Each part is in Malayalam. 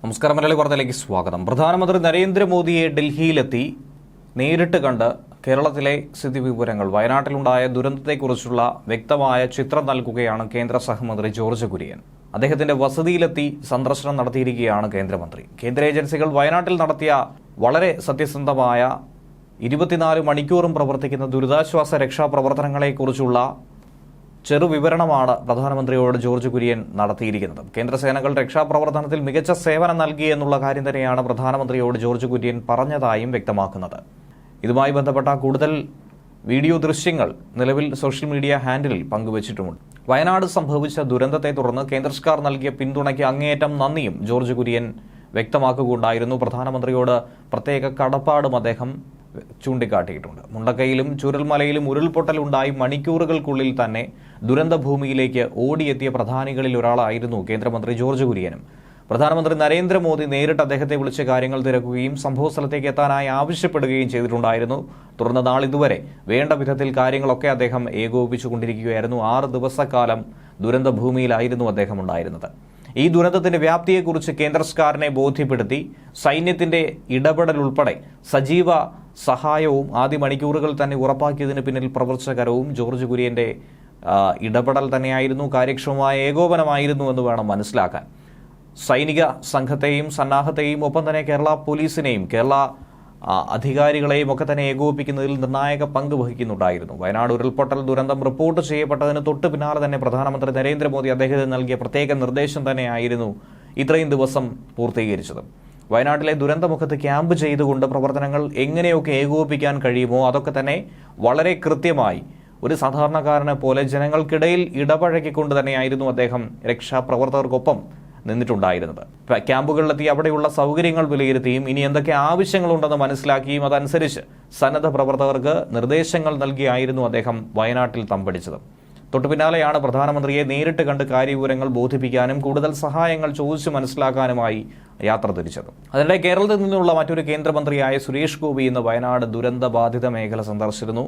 നമസ്കാരം. മലയാളി വാർത്തയിലേക്ക് സ്വാഗതം. പ്രധാനമന്ത്രി നരേന്ദ്രമോദിയെ ഡൽഹിയിലെത്തി നേരിട്ട് കണ്ട് കേരളത്തിലെ സ്ഥിതിവിവരങ്ങൾ, വയനാട്ടിലുണ്ടായ ദുരന്തത്തെക്കുറിച്ചുള്ള വ്യക്തമായ ചിത്രം നൽകുകയാണ് കേന്ദ്ര സഹമന്ത്രി ജോർജ് കുര്യൻ. അദ്ദേഹത്തിന്റെ വസതിയിലെത്തി സന്ദർശനം നടത്തിയിരിക്കുകയാണ് കേന്ദ്രമന്ത്രി. കേന്ദ്ര ഏജൻസികൾ വയനാട്ടിൽ നടത്തിയ വളരെ സത്യസന്ധമായ 24 മണിക്കൂറും പ്രവർത്തിക്കുന്ന ദുരിതാശ്വാസ രക്ഷാപ്രവർത്തനങ്ങളെക്കുറിച്ചുള്ള ചെറുവിവരണമാണ് പ്രധാനമന്ത്രിയോട് ജോർജ് കുര്യൻ നടത്തിയിരിക്കുന്നത്. കേന്ദ്രസേനകൾ രക്ഷാപ്രവർത്തനത്തിൽ മികച്ച സേവനം നൽകി എന്നുള്ള കാര്യം തന്നെയാണ് പ്രധാനമന്ത്രിയോട് ജോർജ് കുര്യൻ പറഞ്ഞതായും വ്യക്തമാക്കുന്നത്. ഇതുമായി ബന്ധപ്പെട്ട കൂടുതൽ വീഡിയോ ദൃശ്യങ്ങൾ നിലവിൽ സോഷ്യൽ മീഡിയ ഹാൻഡിലിൽ പങ്കുവച്ചിട്ടുമുണ്ട്. വയനാട് സംഭവിച്ച ദുരന്തത്തെ തുടർന്ന് കേന്ദ്ര സർക്കാർ നൽകിയ പിന്തുണയ്ക്ക് അങ്ങേയറ്റം നന്ദിയും ജോർജ് കുര്യൻ വ്യക്തമാക്കുകയുണ്ടായിരുന്നു. പ്രധാനമന്ത്രിയോട് പ്രത്യേക കടപ്പാടും അദ്ദേഹം ചൂണ്ടിക്കാട്ടിയിട്ടുണ്ട്. മുണ്ടക്കയിലും ചുരൽമലയിലും ഉരുൾപൊട്ടലുണ്ടായി മണിക്കൂറുകൾക്കുള്ളിൽ തന്നെ ദുരന്തഭൂമിയിലേക്ക് ഓടിയെത്തിയ പ്രധാനികളിൽ ഒരാളായിരുന്നു കേന്ദ്രമന്ത്രി ജോർജ് കുര്യനും. പ്രധാനമന്ത്രി നരേന്ദ്രമോദി നേരിട്ട് അദ്ദേഹത്തെ വിളിച്ച് കാര്യങ്ങൾ തിരക്കുകയും സംഭവസ്ഥലത്തേക്ക് എത്താനായി ആവശ്യപ്പെടുകയും ചെയ്തിട്ടുണ്ടായിരുന്നു. തുടർന്ന് നാളിതുവരെ വേണ്ട വിധത്തിൽ കാര്യങ്ങളൊക്കെ അദ്ദേഹം ഏകോപിപ്പിച്ചുകൊണ്ടിരിക്കുകയായിരുന്നു. 6 ദിവസക്കാലം ദുരന്തഭൂമിയിലായിരുന്നു അദ്ദേഹം ഉണ്ടായിരുന്നത്. ഈ ദുരന്തത്തിന്റെ വ്യാപ്തിയെക്കുറിച്ച് കേന്ദ്ര സർക്കാരിനെ ബോധ്യപ്പെടുത്തി സൈന്യത്തിന്റെ ഇടപെടൽ ഉൾപ്പെടെ സജീവ സഹായവും ആദ്യ മണിക്കൂറുകൾ തന്നെ ഉറപ്പാക്കിയതിന് പിന്നിൽ പ്രവർത്തകരവും ജോർജ് കുര്യന്റെ ഇടപെടൽ തന്നെയായിരുന്നു. കാര്യക്ഷമമായ ഏകോപനമായിരുന്നു എന്ന് വേണം മനസ്സിലാക്കാൻ. സൈനിക സംഘത്തെയും സന്നാഹത്തെയും ഒപ്പം തന്നെ കേരള പോലീസിനെയും കേരള അധികാരികളെയും ഒക്കെ തന്നെ ഏകോപിപ്പിക്കുന്നതിൽ നിർണായക പങ്ക് വഹിക്കുന്നുണ്ടായിരുന്നു. വയനാട് ഉരുൾപൊട്ടൽ ദുരന്തം റിപ്പോർട്ട് ചെയ്യപ്പെട്ടതിന് തൊട്ട് പിന്നാലെ തന്നെ പ്രധാനമന്ത്രി നരേന്ദ്രമോദി അദ്ദേഹത്തിന് നൽകിയ പ്രത്യേക നിർദ്ദേശം തന്നെയായിരുന്നു ഇത്രയും ദിവസം പൂർത്തീകരിച്ചത്. വയനാട്ടിലെ ദുരന്തമുഖത്ത് ക്യാമ്പ് ചെയ്തുകൊണ്ട് പ്രവർത്തനങ്ങൾ എങ്ങനെയൊക്കെ ഏകോപിപ്പിക്കാൻ കഴിയുമോ അതൊക്കെ തന്നെ വളരെ കൃത്യമായി ഒരു സാധാരണക്കാരനെ പോലെ ജനങ്ങൾക്കിടയിൽ ഇടപഴകിക്കൊണ്ട് തന്നെയായിരുന്നു അദ്ദേഹം രക്ഷാപ്രവർത്തകർക്കൊപ്പം നിന്നിട്ടുണ്ടായിരുന്നത്. ക്യാമ്പുകളിലെത്തി അവിടെയുള്ള സൗകര്യങ്ങൾ വിലയിരുത്തിയും ഇനി എന്തൊക്കെ ആവശ്യങ്ങളുണ്ടെന്ന് മനസ്സിലാക്കിയും അതനുസരിച്ച് സന്നദ്ധ പ്രവർത്തകർക്ക് നിർദ്ദേശങ്ങൾ നൽകിയായിരുന്നു അദ്ദേഹം വയനാട്ടിൽ തമ്പടിച്ചത്. തൊട്ടുപിന്നാലെയാണ് പ്രധാനമന്ത്രിയെ നേരിട്ട് കണ്ട് കാര്യവിവരങ്ങൾ ബോധിപ്പിക്കാനും കൂടുതൽ സഹായങ്ങൾ ചോദിച്ചു മനസ്സിലാക്കാനുമായി യാത്ര തിരിച്ചത്. അതിനിടെ കേരളത്തിൽ നിന്നുള്ള മറ്റൊരു കേന്ദ്രമന്ത്രിയായ സുരേഷ് ഗോപി ഇന്ന് വയനാട് ദുരന്തബാധിത മേഖല സന്ദർശിച്ചിരുന്നു.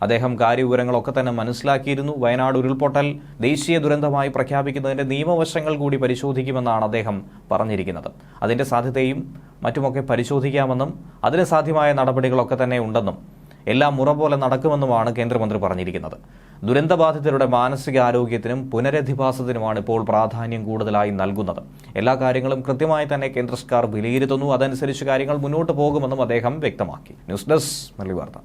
അദ്ദേഹം കാര്യവിവരങ്ങളൊക്കെ തന്നെ മനസ്സിലാക്കിയിരുന്നു. വയനാട് ഉരുൾപൊട്ടൽ ദേശീയ ദുരന്തമായി പ്രഖ്യാപിക്കുന്നതിന്റെ നിയമവശങ്ങൾ കൂടി പരിശോധിക്കുമെന്നാണ് അദ്ദേഹം പറഞ്ഞിരിക്കുന്നത്. അതിന്റെ സാധ്യതയും മറ്റുമൊക്കെ പരിശോധിക്കാമെന്നും അതിന് സാധ്യമായ നടപടികളൊക്കെ തന്നെ ഉണ്ടെന്നും എല്ലാം മുറ പോലെ നടക്കുമെന്നുമാണ് കേന്ദ്രമന്ത്രി പറഞ്ഞിരിക്കുന്നത്. ദുരന്തബാധിതരുടെ മാനസികാരോഗ്യത്തിനും പുനരധിവാസത്തിനുമാണ് ഇപ്പോൾ പ്രാധാന്യം കൂടുതലായി നൽകുന്നത്. എല്ലാ കാര്യങ്ങളും കൃത്യമായി തന്നെ കേന്ദ്ര സർക്കാർ വിലയിരുത്തുന്നു. അതനുസരിച്ച് കാര്യങ്ങൾ മുന്നോട്ട് പോകുമെന്നും അദ്ദേഹം വ്യക്തമാക്കി. ന്യൂസ് ഡെസ്ക് മലയാളി വാർത്ത.